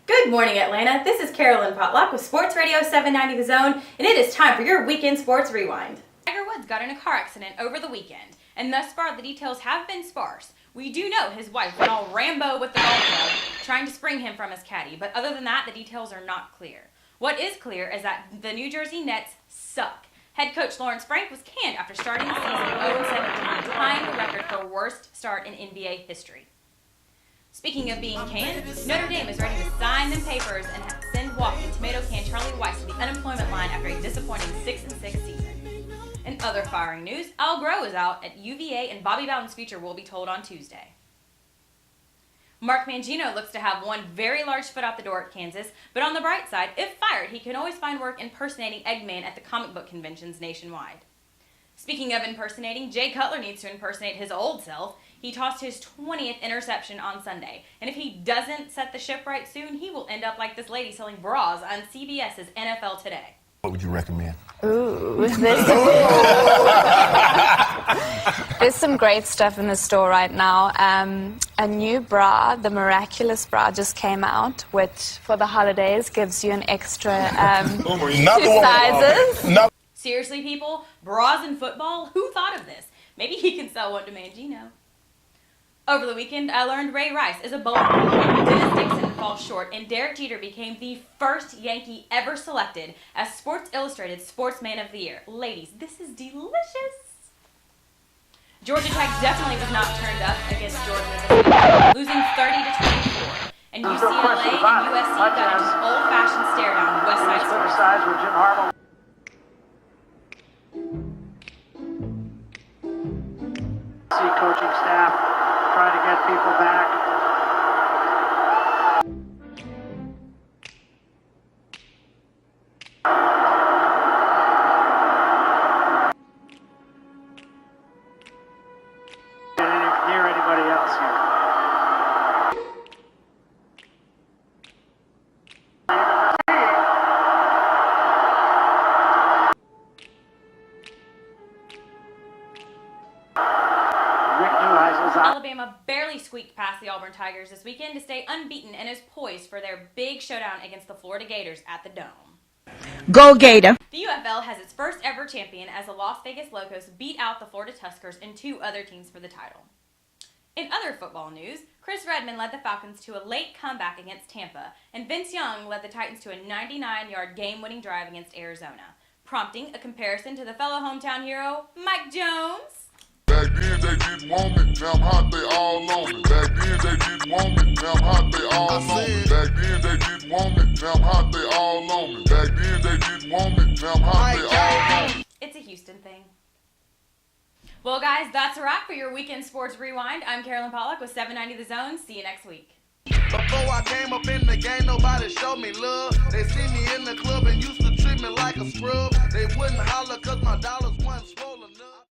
Good morning, Atlanta. This is Carolyn Potluck with Sports Radio 790 The Zone, and it is time for your weekend sports rewind. Tiger Woods got in a car accident over the weekend, and thus far the details have been sparse. We do know his wife went all Rambo with the golf club, trying to spring him from his caddy, but other than that, the details are not clear. What is clear is that the New Jersey Nets suck. Head coach Lawrence Frank was canned after starting the season 0-17, tying the record for worst start in NBA history. Speaking of being canned, Notre Dame is ready to sign them papers and send walking tomato can Charlie Weiss to the unemployment line after a disappointing 6-6 season. In other firing news, Al Groh is out at UVA and Bobby Bowden's future will be told on Tuesday. Mark Mangino looks to have one very large foot out the door at Kansas, but on the bright side, if fired, he can always find work impersonating Eggman at the comic book conventions nationwide. Speaking of impersonating, Jay Cutler needs to impersonate his old self. He tossed his 20th interception on Sunday, and if he doesn't set the ship right soon, he will end up like this lady selling bras on CBS's NFL Today. What would you recommend? Ooh, there's some great stuff in the store right now. A new bra, the Miraculous bra, just came out, which for the holidays gives you an extra 2 sizes. No. Seriously, people? Bras in football? Who thought of this? Maybe he can sell one to Mangino. Over the weekend, I learned Ray Rice is a bowler. Dennis Dixon falls short, and Derek Jeter became the first Yankee ever selected as Sports Illustrated Sportsman of the Year. Ladies, this is delicious. Georgia Tech definitely was not turned up against Georgia this weekend, losing 30-24. And UCLA and USC got into an old-fashioned stare-down West Side Sports. Coaching staff trying to get people back. Near anybody else here. Alabama barely squeaked past the Auburn Tigers this weekend to stay unbeaten and is poised for their big showdown against the Florida Gators at the Dome. Go Gator! The UFL has its first ever champion as the Las Vegas Locos beat out the Florida Tuskers and 2 other teams for the title. In other football news, Chris Redman led the Falcons to a late comeback against Tampa, and Vince Young led the Titans to a 99-yard game-winning drive against Arizona, prompting a comparison to the fellow hometown hero, Mike Jones. Back then they didn't want me, now I'm hot, they all on me. Back then they didn't want me, now I'm hot, they all on me. Back then they didn't want me, now I'm hot, they all on me. Back then they didn't want me, now I'm hot, they all on me. It's a Houston thing. Well, guys, that's a wrap for your weekend sports rewind. I'm Carolyn Pollock with 790 The Zone. See you next week. Before I came up in the game, nobody showed me love. They see me in the club and used to treat me like a scrub. They wouldn't holler cause my dollar